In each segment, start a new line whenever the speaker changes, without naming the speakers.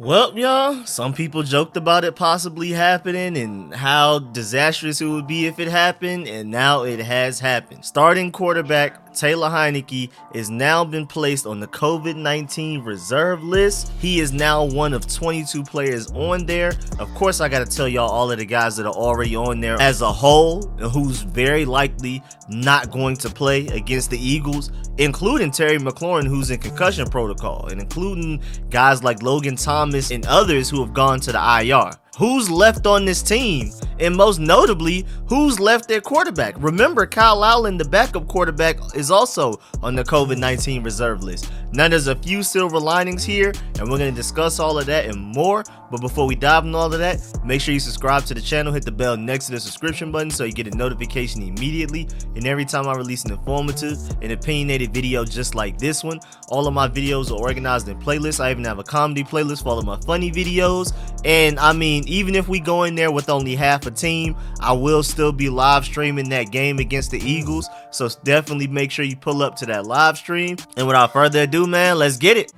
Well, y'all, some people joked about it possibly happening and how disastrous it would be if it happened, and now it has happened. Starting quarterback Taylor Heinicke is now been placed on the COVID-19 reserve list. He is now one of 22 players on there. Of course, I gotta tell y'all all of the guys that are already on there as a whole, and who's very likely not going to play against the Eagles, including Terry McLaurin, who's in concussion protocol, and including guys like Logan Thomas and others who have gone to the IR. Who's left on this team? And most notably, who's left their quarterback? Remember, Kyle Allen, the backup quarterback, is also on the COVID-19 reserve list. Now, there's a few silver linings here, and we're going to discuss all of that and more. But before we dive into all of that, make sure you subscribe to the channel, hit the bell next to the subscription button so you get a notification immediately. And every time I release an informative and opinionated video just like this one, all of my videos are organized in playlists. I even have a comedy playlist for all of my funny videos. And I mean, even if we go in there with only half a team, I will still be live streaming that game against the Eagles. So definitely make sure you pull up to that live stream. And without further ado, man, let's get it.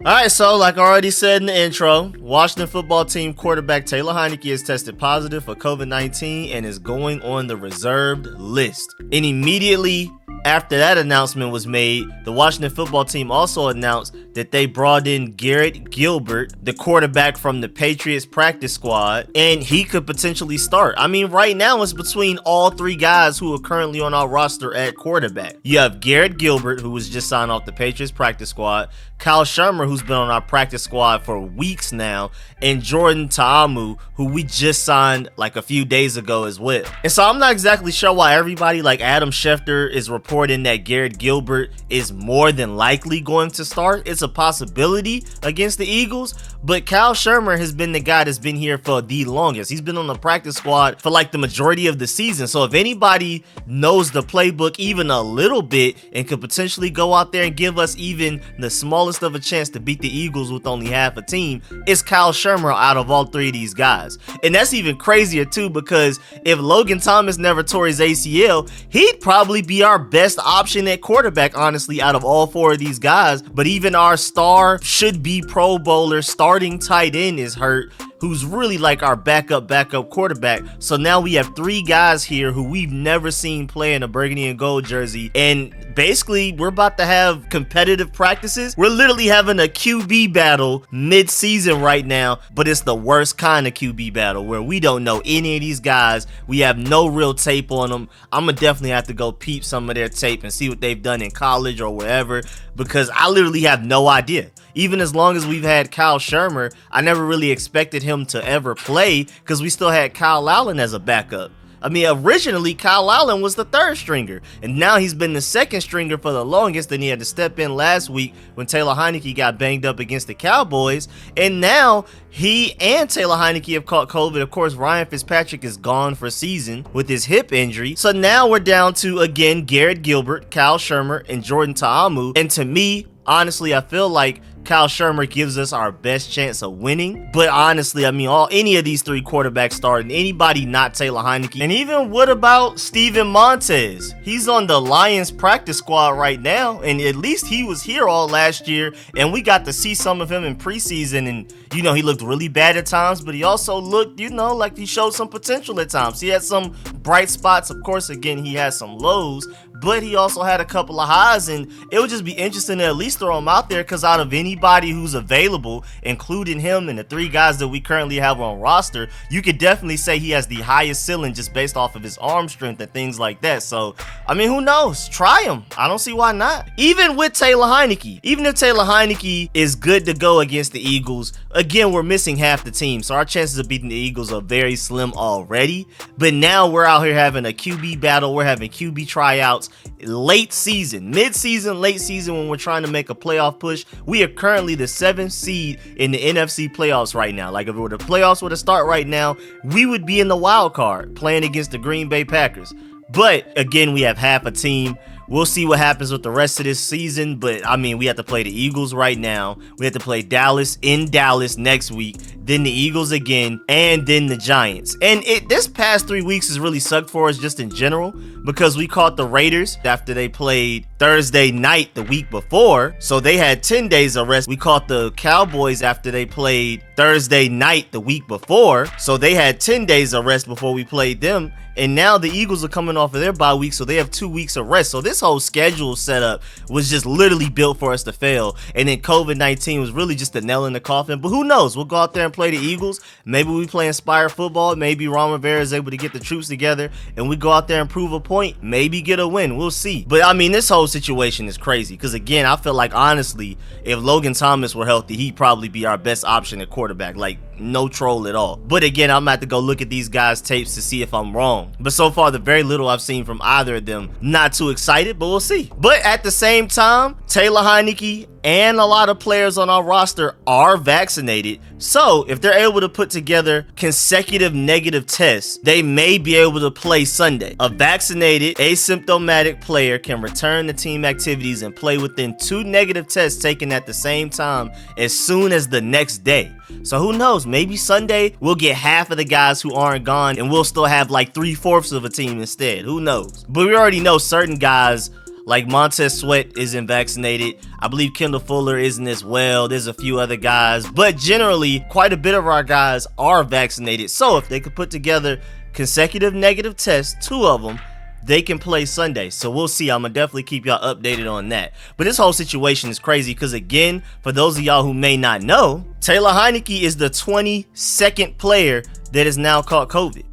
Alright, so like I already said in the intro, Washington football team quarterback Taylor Heinicke has tested positive for COVID-19 and is going on the reserved list. And immediately after that announcement was made, the Washington football team also announced that they brought in Garret Gilbert, the quarterback from the Patriots practice squad, and he could potentially start. I mean, right now it's between all three guys who are currently on our roster at quarterback. You have Garret Gilbert, who was just signed off the Patriots practice squad, Kyle Shurmur, who's been on our practice squad for weeks now, and Jordan Ta'amu, who we just signed like a few days ago as well. And so I'm not exactly sure why everybody like Adam Schefter is reporting that Garret Gilbert is more than likely going to start. It's a possibility against the Eagles, but Kyle Shurmur has been the guy that's been here for the longest. He's been on the practice squad for like the majority of the season. So if anybody knows the playbook even a little bit and could potentially go out there and give us even the smallest of a chance to beat the Eagles with only half a team, it's Kyle Shurmur out of all three of these guys. And that's even crazier too, because if Logan Thomas never tore his ACL, he'd probably be our best option at quarterback, honestly, out of all four of these guys. But even our star should be Pro Bowler starting tight end is hurt, who's really like our backup quarterback. So now we have three guys here who we've never seen play in a burgundy and gold jersey, and basically we're about to have competitive practices. We're literally having a QB battle mid-season right now, but it's the worst kind of QB battle where we don't know any of these guys. We have no real tape on them. I'm gonna definitely have to go peep some of their tape and see what they've done in college or wherever, because I literally have no idea. Even as long as we've had Kyle Shurmur, I never really expected him to ever play because we still had Kyle Allen as a backup. I mean, originally Kyle Allen was the third stringer, and now he's been the second stringer for the longest. Then he had to step in last week when Taylor Heinicke got banged up against the Cowboys, and now he and Taylor Heinicke have caught COVID. Of course, Ryan Fitzpatrick is gone for season with his hip injury. So now we're down to, again, Garret Gilbert, Kyle Shurmur, and Jordan Ta'amu. And to me, honestly, I feel like Kyle Shurmur gives us our best chance of winning. But honestly, I mean, any of these three quarterbacks starting, anybody not Taylor Heinicke. And even what about Steven Montez? He's on the Lions practice squad right now, and at least he was here all last year, and we got to see some of him in preseason, and you know, he looked really bad at times, but he also looked, you know, like he showed some potential at times. He had some bright spots. Of course, again, he had some lows, but he also had a couple of highs, and it would just be interesting to at least throw him out there, because out of anybody who's available, including him and the three guys that we currently have on roster, you could definitely say he has the highest ceiling just based off of his arm strength and things like that. So, I mean, who knows? Try him. I don't see why not. Even with Taylor Heinicke, even if Taylor Heinicke is good to go against the Eagles, again, we're missing half the team, so our chances of beating the Eagles are very slim already. But now we're out here having a QB battle. We're having QB tryouts late season, mid-season, late season, when we're trying to make a playoff push. We are currently the 7th seed in the NFC playoffs right now. Like, if the playoffs were to start right now, we would be in the wild card playing against the Green Bay Packers. But again, we have half a team. We'll see what happens with the rest of this season, but I mean, we have to play the Eagles right now. We have to play Dallas in Dallas next week, then the Eagles again, and then the Giants. And this past 3 weeks has really sucked for us just in general, because we caught the Raiders after they played Thursday night the week before, so they had 10 days of rest. We caught the Cowboys after they played Thursday night the week before, so they had 10 days of rest before we played them. And now the Eagles are coming off of their bye week, so they have 2 weeks of rest. So this whole schedule setup was just literally built for us to fail. And then COVID-19 was really just a nail in the coffin. But who knows? We'll go out there and play the Eagles. Maybe we play Inspire football. Maybe Ron Rivera is able to get the troops together and we go out there and prove a point. Maybe get a win. We'll see. But I mean, this whole situation is crazy. Because again, I feel like honestly, if Logan Thomas were healthy, he'd probably be our best option at quarterback. Like, no troll at all. But again, I'm gonna have to go look at these guys' tapes to see if I'm wrong. But so far, the very little I've seen from either of them, not too excited, but we'll see. But at the same time, Taylor Heinicke and a lot of players on our roster are vaccinated. So if they're able to put together consecutive negative tests, they may be able to play Sunday. A vaccinated, asymptomatic player can return to team activities and play within 2 negative tests taken at the same time as soon as the next day. So who knows, maybe Sunday we'll get half of the guys who aren't gone and we'll still have like 3/4 of a team instead. Who knows? But we already know certain guys like Montez Sweat isn't vaccinated. I believe Kendall Fuller isn't as well. There's a few other guys, but generally quite a bit of our guys are vaccinated. So if they could put together consecutive negative tests, 2 of them, they can play Sunday. So we'll see. I'm gonna definitely keep y'all updated on that. But this whole situation is crazy because again, for those of y'all who may not know, Taylor Heinicke is the 22nd player that has now caught COVID.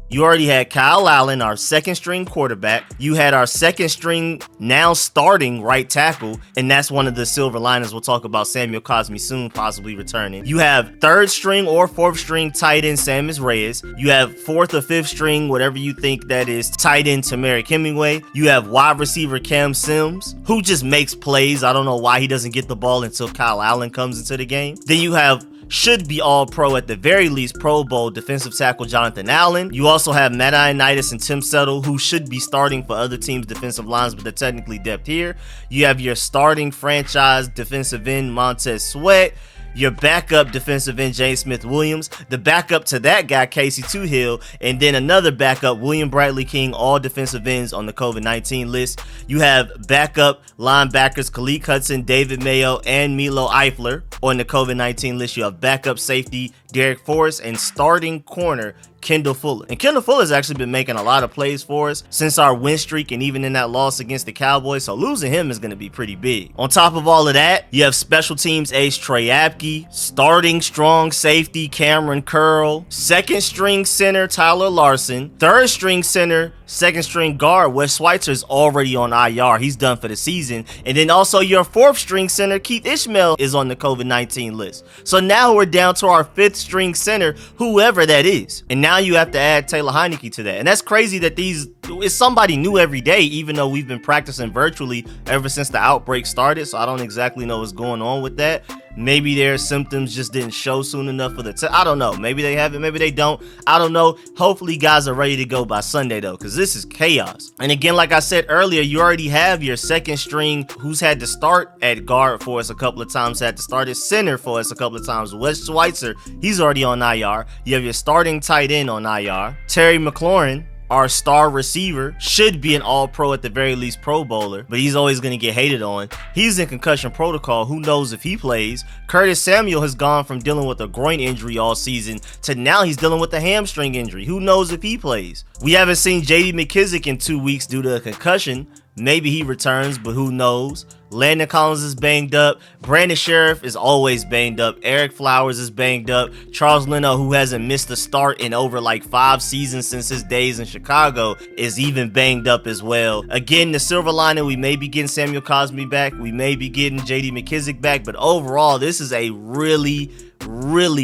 You already had Kyle Allen, our 2nd string quarterback. You had our 2nd string, now starting right tackle, and that's one of the silver linings. We'll talk about Samuel Cosmi soon, possibly returning. You have 3rd string or 4th string tight end Sammis Reyes. You have 4th or 5th string, whatever you think that is, tight end Tamarick Hemingway. You have wide receiver Cam Sims, who just makes plays. I don't know why he doesn't get the ball until Kyle Allen comes into the game. Then you have should be all pro, at the very least Pro Bowl defensive tackle Jonathan Allen. You also have Matt Ioannidis and Tim Settle, who should be starting for other teams' defensive lines, but they're technically depth here. You have your starting franchise defensive end Montez Sweat, your backup defensive end James Smith-Williams, the backup to that guy Casey Toohill, and then another backup William Bradley King, all defensive ends on the COVID-19 list. You have backup linebackers Khalid Hudson, David Mayo, and Milo Eifler on the COVID-19 list. You have backup safety Derek Forrest and starting corner Kendall Fuller. And Kendall Fuller's actually been making a lot of plays for us since our win streak and even in that loss against the Cowboys, so losing him is going to be pretty big. On top of all of that, you have special teams ace Trey Apke, starting strong safety Cameron Curl, 2nd string center Tyler Larson, 3rd string center, 2nd string guard Wes Schweitzer is already on IR. He's done for the season. And then also your 4th string center Keith Ishmael is on the COVID-19 list. So now we're down to our 5th string center, whoever that is. And now you have to add Taylor Heinicke to that. And that's crazy that it's somebody new every day, even though we've been practicing virtually ever since the outbreak started. So I don't exactly know what's going on with that. Maybe their symptoms just didn't show soon enough for the test. I don't know. Maybe they have it. Maybe they don't. I don't know. Hopefully guys are ready to go by Sunday though, because this is chaos. And again, like I said earlier, you already have your 2nd string who's had to start at guard for us a couple of times, had to start at center for us a couple of times. Wes Schweitzer, he's already on IR. You have your starting tight end on IR. Terry McLaurin, our star receiver, should be an all-pro, at the very least Pro Bowler, but he's always going to get hated on. He's in concussion protocol. Who knows if he plays? Curtis Samuel has gone from dealing with a groin injury all season to now he's dealing with a hamstring injury. Who knows if he plays? We haven't seen J.D. McKissick in 2 weeks due to a concussion. Maybe he returns, but who knows? Landon Collins is banged up. Brandon Sheriff is always banged up. Eric Flowers is banged up. Charles Leno, who hasn't missed a start in over like 5 seasons since his days in Chicago, is even banged up as well. Again, the silver lining, we may be getting Samuel Cosmi back. We may be getting J.D. McKissick back. But overall, this is a really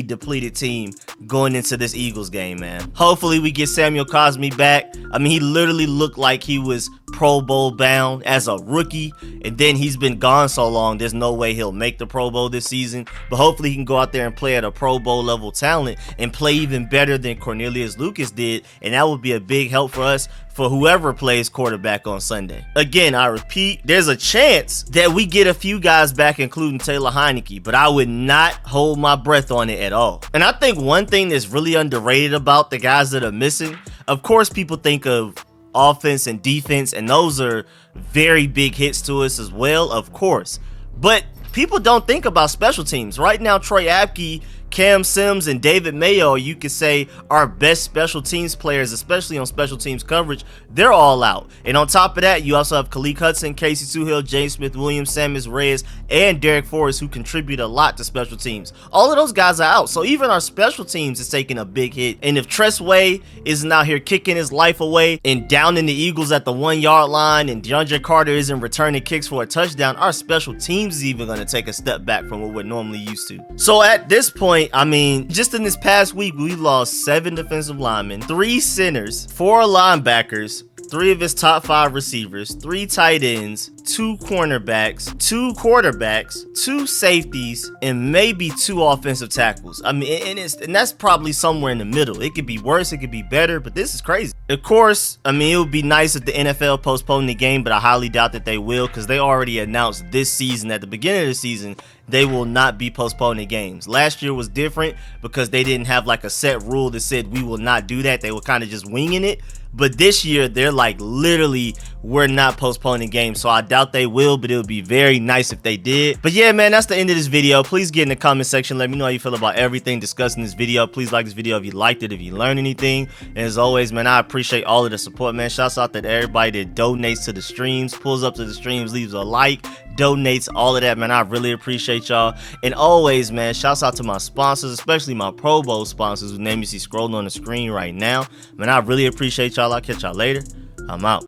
depleted team going into this Eagles game, man. Hopefully we get Samuel Cosmi back. I mean, he literally looked like he was Pro Bowl bound as a rookie, and then he's been gone so long, there's no way he'll make the Pro Bowl this season. But hopefully he can go out there and play at a Pro Bowl level talent and play even better than Cornelius Lucas did, and that would be a big help for us for whoever plays quarterback on Sunday. Again, I repeat, there's a chance that we get a few guys back, including Taylor Heinicke, but I would not hold my breath on it at all. And I think one thing that's really underrated about the guys that are missing, of course, people think of offense and defense, and those are very big hits to us as well, of course. But people don't think about special teams. Right now, Troy Apke, Cam Sims, and David Mayo, you could say, our best special teams players, especially on special teams coverage. They're all out. And on top of that, you also have Khaleke Hudson, Casey Toohill, James Smith-Williams, Sammis Reyes, and Derek Forrest, who contribute a lot to special teams. All of those guys are out. So even our special teams is taking a big hit. And if Tress Way isn't out here kicking his life away and downing the Eagles at the 1-yard line, and DeAndre Carter isn't returning kicks for a touchdown, our special teams is even going to take a step back from what we're normally used to. So at this point, I mean, just in this past week, we lost 7 defensive linemen, 3 centers, 4 linebackers, 3 of his top 5 receivers, 3 tight ends, 2 cornerbacks, 2 quarterbacks, 2 safeties, and maybe 2 offensive tackles. I mean, and that's probably somewhere in the middle. It could be worse, it could be better, but this is crazy. Of course, I mean, it would be nice if the NFL postponed the game, but I highly doubt that they will, because they already announced this season, at the beginning of the season, they will not be postponing games. Last year was different because they didn't have like a set rule that said we will not do that. They were kind of just winging it. But this year, they're like, literally, we're not postponing games. So I doubt they will, but it would be very nice if they did. But yeah, man, that's the end of this video. Please get in the comment section. Let me know how you feel about everything discussed in this video. Please like this video if you liked it, if you learned anything. And as always, man, I appreciate all of the support, man. Shouts out to everybody that donates to the streams, pulls up to the streams, leaves a like, donates, all of that, man. I really appreciate y'all. And always, man, shouts out to my sponsors, especially my Pro Bowl sponsors, whose name you see scrolling on the screen right now. Man, I really appreciate y'all. I'll catch y'all later. I'm out.